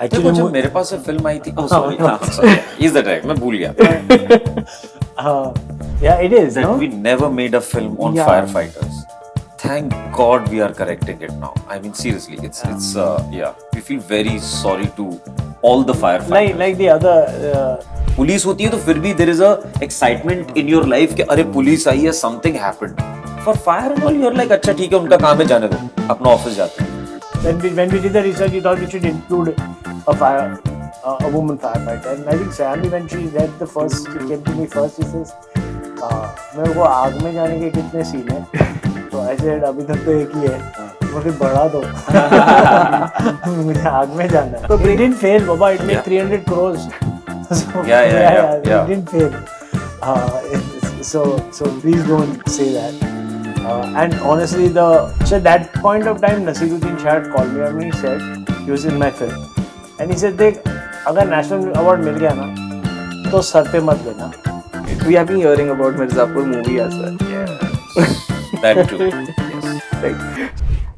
देखो जब मेरे पास से फिल्म आई थी, oh sorry, sorry, is the track, मैं भूल गया. Yeah, it is. That No? we never made a film on Yeah. firefighters. Thank God we are correcting it now. I mean seriously, it's yeah. We feel very sorry to all the firefighters. Like the other. Police होती है तो फिर भी there is a excitement in your life कि अरे police आई है, something happened. For fire and all you're like अच्छा ठीक है उनका काम है जाने दो, अपना ऑफिस जाते हैं. When we did the research, we thought we should include a woman firefighter. And I think Sammy, when she read the first, she came to me first. She says, "मेरे को आग में जाने के कितने सीन हैं?" तो I said, अभी तक तो एक ही है. मुझे बढ़ा दो. मुझे आग में जाना है. तो it didn't fail, Baba. It made 300 crores. So, Yeah. It didn't fail. So please don't say that. And honestly, so at that point of time, Nasiruddin Shah had called me and he said he was in my film, and he said, "देख, अगर national award मिल गया ना, तो sir पे मत लेना." We have been hearing about Mirzapur movie as well. That too. Yes. Right.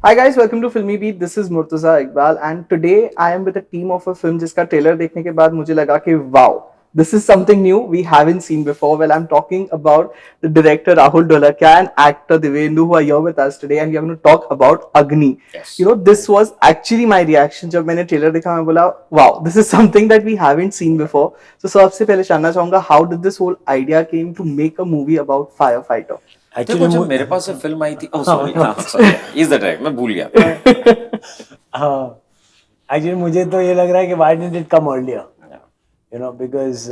Hi guys, welcome to Filmy Beat. This is Murtaza Iqbal, and today I am with a team of a film जिसका trailer देखने के बाद मुझे लगा कि wow, this is something new we haven't seen before. Well, I'm talking about the director Rahul Dholakya and actor Divendu who are here with us today, and we are going to talk about Agni. Yes. You know, this was actually my reaction जब मैंने trailer देखा. मैं बोला wow, this is something that we haven't seen before. So सबसे पहले जानना चाहूँगा how did this whole idea came to make a movie about firefighter? देखो जब मेरे पास से फिल्म आई थी, oh sorry, is the track, मैं भूल गया. Actually, मुझे तो ये लग रहा है कि why didn't it come earlier? You know, because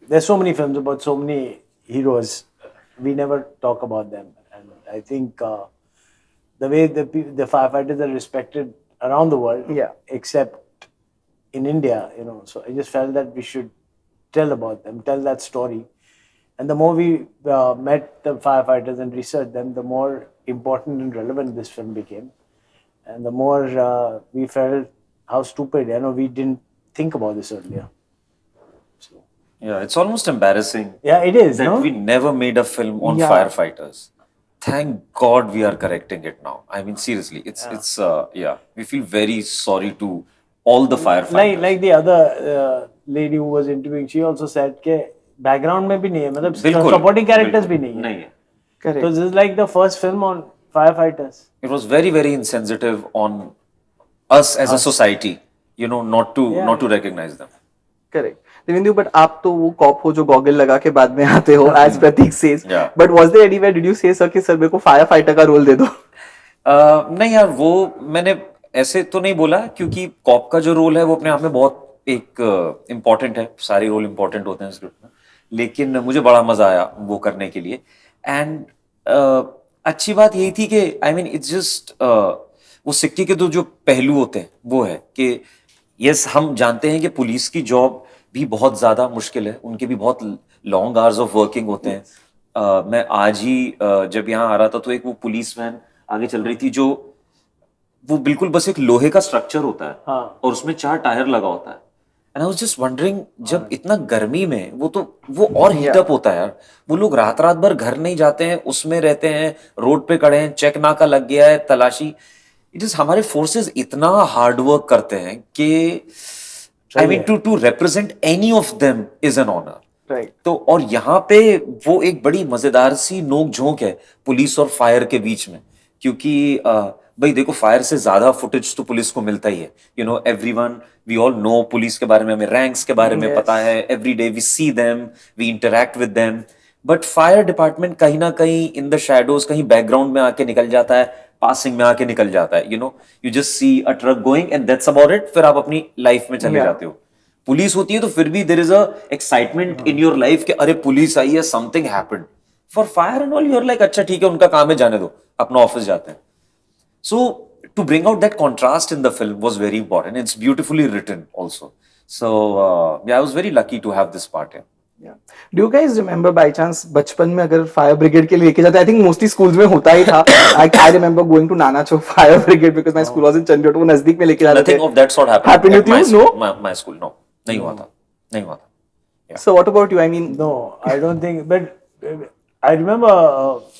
there's so many films about so many heroes, we never talk about them, and I think the way the firefighters are respected around the world, except in India, you know. So I just felt that we should tell about them, tell that story, and the more we met the firefighters and researched them, the more important and relevant this film became, and the more we felt how stupid, you know, we didn't think about this earlier. Yeah, it's almost embarrassing. Yeah, it is. That No? we never made a film on firefighters. Thank God we are correcting it now. I mean seriously, it's yeah. We feel very sorry to all the firefighters. Like the other lady who was interviewing, she also said कि background में भी नहीं है, मतलब supporting characters भी नहीं है. नहीं है. Correct. So this is like the first film on firefighters. It was very very insensitive on us as a society, you know, not to recognize them. Correct. Devendu, but आप तो वो corp हो जो गॉगल लगा के बाद में आते हो, as Pratik says. Yeah. But was there anywhere did you say sir कि सर मेरे को फायर फाइटर का रोल दे दो? नहीं यार, वो मैंने ऐसे तो नहीं बोला, क्योंकि कॉप का जो रोल है वो अपने आप में बहुत एक इम्पोर्टेंट है. सारे रोल इम्पोर्टेंट होते हैं स्क्रिप्ट में, लेकिन मुझे बड़ा मजा आया वो करने के लिए. एंड अच्छी बात यही थी कि आई मीन इट्स जस्ट वो सिक्के के दो जो पहलू होते हैं वो है कि यस, हम जानते हैं कि पुलिस की जॉब भी बहुत ज्यादा मुश्किल है, उनके भी बहुत लॉन्ग आवर्स ऑफ वर्किंग होते हैं. मैं आज ही जब यहाँ आ रहा था तो एक वो पुलिस वैन आगे चल रही थी जो वो बिल्कुल बस एक लोहे का स्ट्रक्चर होता है और उसमें 4 टायर लगा होता है. And I was just wondering, जब इतना गर्मी में वो और हीटअप होता है यार. वो लोग रात भर घर नहीं जाते हैं, उसमें रहते हैं, रोड पे खड़े हैं, चेक नाका लग गया है, तलाशी. इट इज हमारे फोर्सेस इतना हार्ड वर्क करते हैं कि I mean to represent any of them is an honour. Right. तो और यहाँ पे वो एक बड़ी मजेदार सी नोक झोंक है पुलिस और फायर के बीच में, क्योंकि भाई देखो, फायर से ज्यादा फुटेज तो पुलिस को मिलता ही है. You know, everyone, we all know police के बारे में, हमें रैंक्स के बारे में पता है. Every day we see them, we interact with them. But fire department कहीं ना कहीं इन द शैडोज, कहीं बैकग्राउंड में आके निकल जाता है, पासिंग में आके निकल जाता है. You no, you just see a truck going and that's about it. फिर आप अपनी लाइफ में चले जाते हो. पुलिस होती है तो फिर भी there is a excitement in your life कि अरे पुलिस आई है, something happened. For fire and all you are like अच्छा ठीक है उनका काम है जाने दो, अपना ऑफिस जाते हैं. So to bring out that contrast in the film was very important. It's beautifully written also. So yeah, I was very lucky to have this part here. Yeah. Do you guys remember by chance बचपन में अगर fire brigade के लिए लेके जाते, I think mostly schools में होता ही था. I remember going to Nana Chowk Fire Brigade because my school was in Chandigarh, वो नजदीक में लेके जाते थे. Nothing of that sort happened. Happened with you? No? My school, no. नहीं हुआ था. Yeah. So what about you? I mean, No, I don't think. But I remember.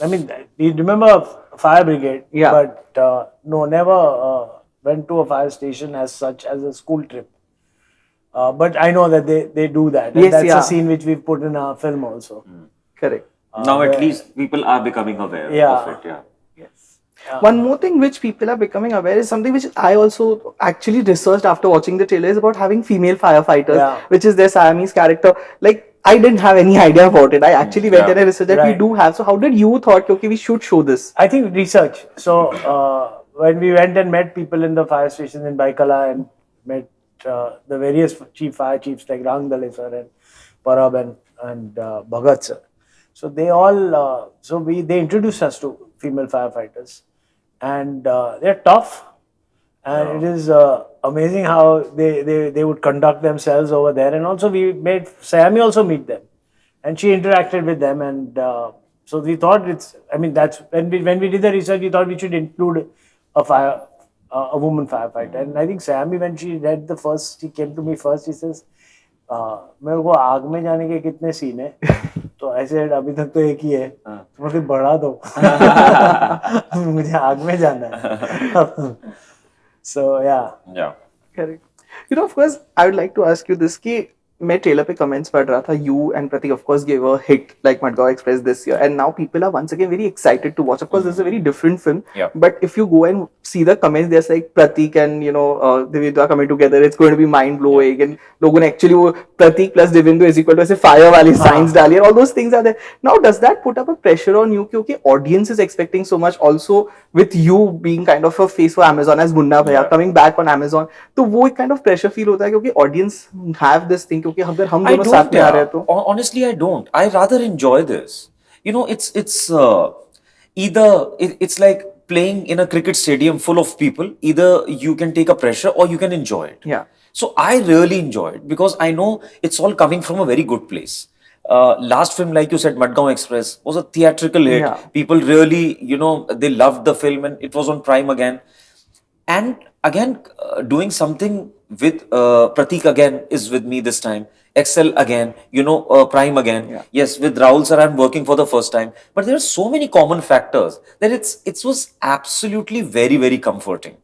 I mean, we remember fire brigade. Yeah. But no, never went to a fire station as such as a school trip. But I know that they do that. And Yes, that's yeah. a scene which we've put in our film also. Correct. Now at where- least people are becoming aware Yeah. of it. Yeah. Yes. One more thing which people are becoming aware is something which I also actually researched after watching the trailer is about having female firefighters, Yeah. which is their Siamese character. Like I didn't have any idea about it. I actually went Yeah. and I researched that we Right. do have. So how did you thought, okay, we should show this? I think research. So when we went and met people in the fire station in Baikala and met the various fire chiefs like Rang Dale sir and Parab and Bhagat sir. So they all they introduced us to female firefighters, and they're tough, and it is amazing how they would conduct themselves over there. And also we made Sayami also meet them, and she interacted with them, and so we thought that's when we did the research, we thought we should include a woman firefighter. And I think Sayami, when she read she came to me first, she says, मेरे को आग में जाने के कितने scene है? तो ऐसे अभी तक तो एक ही है, तो मुझे बढ़ा दो, मुझे आग में जाना है. So yeah. Yeah. Correct. You know, of course, I would like to ask you this कि मैं ट्रेलर पे कमेंट्स पढ़ रहा था. You and Pratik, of course, gave a hit like Madgaon Express this year, and now people are once again very excited to watch. Of course, this is a very different film. Yeah. But if you go and see the comments, there's like Pratik and Devendra coming together. It's going to be mind blowing, and लोगों ने actually वो Pratik plus Devendra is equal to ऐसे fire वाली signs डाली, and all those things are there. Now, does that put up a pressure on you? क्योंकि audience is expecting so much. Also, with you being kind of a face for Amazon as Munna Bhaiya coming back on Amazon, तो वो एक kind of pressure feel होता है क्योंकि audience have this thing क्योंकि अगर हम I दोनों don't. साथ में आ रहे हैं तो Honestly, I don't. I rather enjoy this. You know, it's it's like playing in a cricket stadium full of people. Either you can take a pressure or you can enjoy it. Yeah. So I really enjoy it because I know it's all coming from a very good place. Last film, like you said, Madgaon Express was a theatrical hit. Yeah. People really, they loved the film, and it was on Prime again. And again, doing something with Pratik again is with me this time. Excel again, Prime again. Yeah. Yes, with Rahul sir, I'm working for the first time. But there are so many common factors that it was absolutely very, very comforting.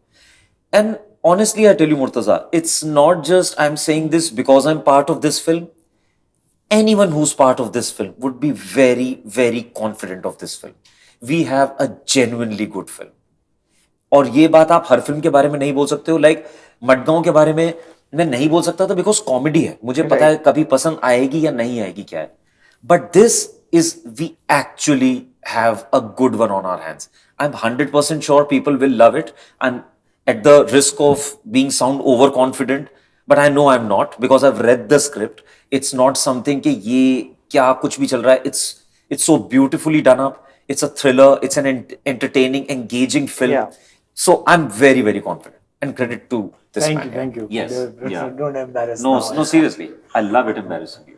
And honestly, I tell you, Murtaza, it's not just I'm saying this because I'm part of this film. Anyone who's part of this film would be very, very confident of this film. We have a genuinely good film. और ये बात आप हर film के बारे में नहीं बोल सकते हो. लाइक मडगांव के बारे में मैं नहीं बोल सकता था बिकॉज कॉमेडी है, मुझे पता है कभी पसंद आएगी या नहीं आएगी क्या है. But this is we actually have a good one on our hands. I am 100% sure people will love it, and at the risk of being sound overconfident, but I know I'm not because I've read the script. It's not something कि ये क्या कुछ भी चल रहा है. It's so beautifully done up. It's a thriller. It's an entertaining, engaging film. Yeah. So I'm very, very confident. And credit to this man. Thank you. Yes. Yeah. Don't embarrass No, now. no, seriously. I love it embarrassing you.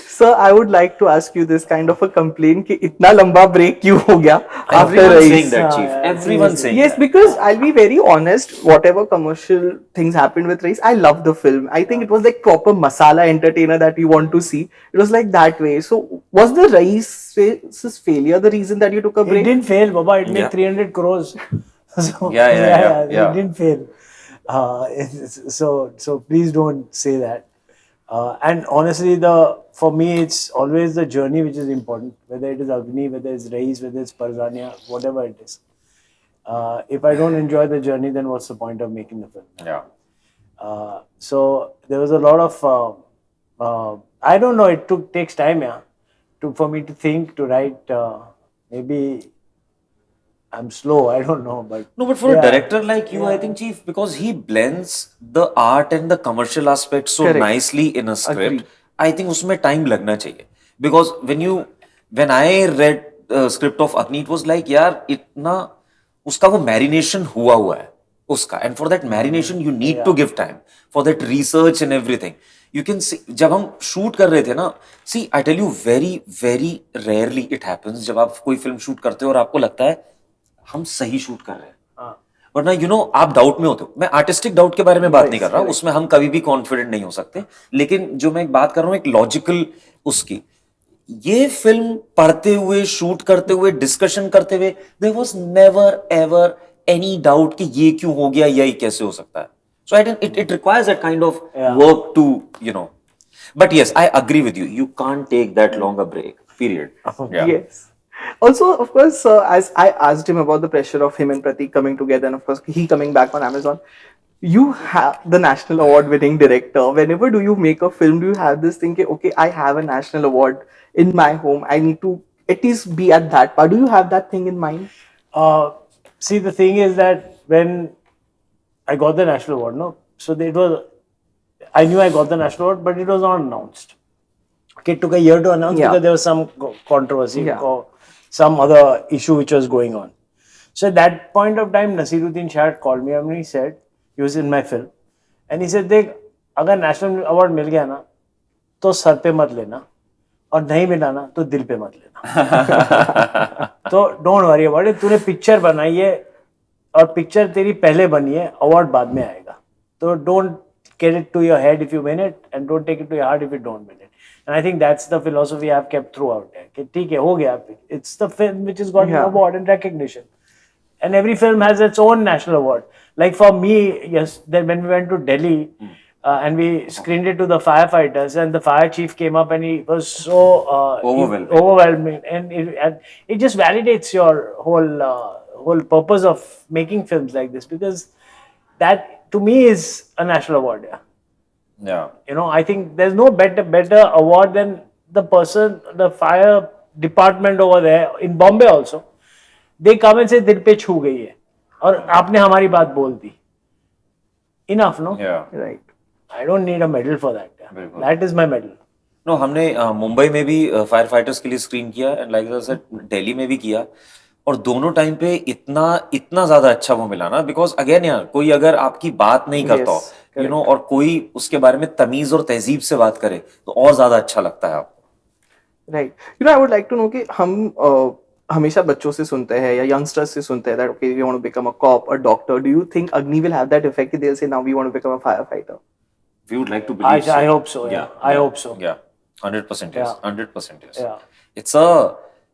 Sir, I would like to ask you this kind of a complaint कि इतना लंबा break क्यों हो गया after Everyone's Raees? saying that, Chief. Everyone's saying Yes, that. because I'll be very honest, whatever commercial things happened with Raees, I love the film. I think it was like proper masala entertainer that you want to see. It was like that way. So was the Raees' failure the reason that you took a It break? didn't fail, Baba. It made Yeah. 300 crores. So, Yeah. It didn't fail. So please don't say that. And honestly, for me, it's always the journey which is important. Whether it is Agni, whether it's Raees, whether it's Parzania, whatever it is. If I don't enjoy the journey, then what's the point of making the film? Yeah. So there was a lot of I don't know. It takes time, for me to think, to write. Maybe I'm slow. I don't know, but No, but for a yeah. director like you, I think, Chief, because he blends the art and the commercial aspect so Correct. nicely in a script, Agreed. I think उसमें time लगना चाहिए. Because when I read the script of Agni, it was like, यार इतना उसका वो marination हुआ है उसका, and for that marination you need to give time for that research and everything. You can see जब हम shoot कर रहे थे ना, see I tell you very, very rarely it happens जब आप कोई film shoot करते हो और आपको लगता है हम सही शूट कर रहे हैं, वरना आप डाउट में होते हो. मैं आर्टिस्टिक डाउट के बारे में बात नहीं कर रहा, उसमें हम कभी भी कॉन्फिडेंट नहीं हो सकते. लेकिन जो मैं बात कर रहा हूं एक लॉजिकल उसकी, ये फिल्म पढ़ते हुए, शूट करते हुए, डिस्कशन करते हुए, there was never ever any doubt कि ये क्यों हो गया, यही कैसे हो सकता है. So it requires that kind of Yeah. work to, But yes, I agree with you. You can't take that long a break. Period. Yeah. Yes. Also, of course, as I asked him about the pressure of him and Pratik coming together, and of course, he coming back on Amazon. You have the national award winning director. Whenever do you make a film, do you have this thing, okay, I have a national award in my home. I need to at least be at that part. Do you have that thing in mind? See, the thing is that when I got the national award, no, so I knew I got the national award, but it was not announced. Okay, it took a year to announce Yeah. because there was some controversy Yeah. or some other issue which was going on. So at that point of time, Nasiruddin Shah had called me up and he said, he was in my film, and he said, देख, अगर national award मिल गया ना, तो sir पे मत लेना, और नहीं मिला ना, तो दिल पे मत लेना. तो don't worry about it. तूने पिक्चर बनाई है, और पिक्चर तेरी पहले बनी है, अवार्ड बाद में आएगा. तो don't get it to your head if you win it, and don't take it to your heart if you don't win it. And I think that's the philosophy I've kept throughout. कि ठीक है, हो गया. It's the film which has got an Yeah. award and recognition. And every film has its own national award. Like for me, yes, then when we went to Delhi and we screened it to the firefighters, and the fire chief came up and he was so overwhelming, and it just validates your whole purpose of making films like this, because that to me is a national award. Yeah. Yeah. I think there's no better award than the fire department over there in Bombay also. They come and say दिल पे छू गई है और आपने हमारी बात बोल दी. Enough, no? Yeah. Right. I don't need a medal for that. बिल्कुल. That is my medal. No, हमने मुंबई में भी फायर फाइटर्स के लिए स्क्रीन किया, and like I said Delhi में भी किया, और दोनों टाइम पे इतना ज्यादा अच्छा वो मिला ना, बिकॉज अगेन यार कोई अगर आपकी बात नहीं करता Yes, हो, और कोई उसके बारे में तमीज और तहजीब से बात करे, तो और ज्यादा अच्छा लगता है आपको. Right. I would like to know कि हम हमेशा बच्चों से सुनते हैं या यंगस्टर्स से सुनते हैं that okay, we want to become a cop, a doctor. Do you think Agni will have that effect? They'll say now we want to become a firefighter. We would like to believe I hope so. Yeah. I hope so. Yeah, 100% yes. Yeah. 100% yes. Yeah.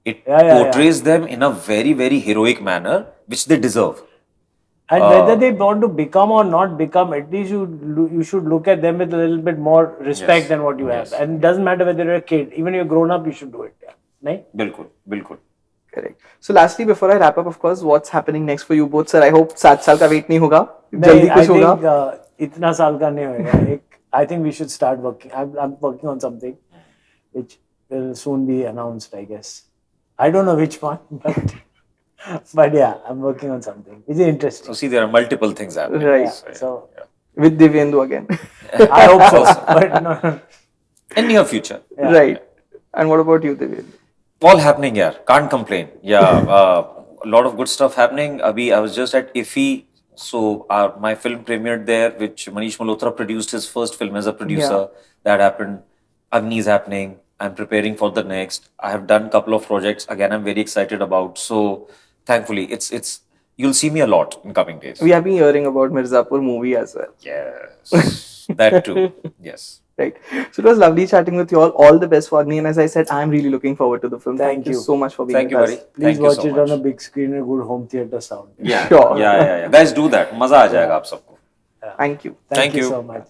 It portrays them in a very, very heroic manner, which they deserve. And whether they want to become or not become, at least you should look at them with a little bit more respect Yes. than what you Yes. have. And it doesn't matter whether you're a kid, even if you're grown up, you should do it. Yeah. Nahin? बिल्कुल. Correct. So lastly, before I wrap up, of course, what's happening next for you both, sir? I hope 7 साल का wait नहीं होगा. जल्दी I कुछ होगा. think इतना साल का नहीं होगा. I think we should start working. I'm working on something which will soon be announced, I guess. I don't know which one, but yeah, I'm working on something. It's interesting. So see, there are multiple things happening. Right. So With Divyendu again. I hope so, but no. In near future. Yeah. Right. And what about you, Divyendu? All happening, yeah. Can't complain. Yeah, a lot of good stuff happening. Abhi, I was just at IFFI, so my film premiered there, which Manish Malhotra produced his first film as a producer. Yeah. That happened. Agni is happening. I'm preparing for the next. I have done a couple of projects. Again, I'm very excited about. So, thankfully, it's you'll see me a lot in coming days. We have been hearing about Mirzapur movie as well. Yes, that too. Yes. Right. So it was lovely chatting with you all. All the best for Agni. And as I said, I'm really looking forward to the film. Thank you you. so much for being Thank you, with buddy. us. Please Thank you watch so it much. on a big screen and good home theater sound. Yeah, Sure. yeah. Guys, do that. मजा आ जाएगा आप सबको. Thank you. Thank Thank you you. so much.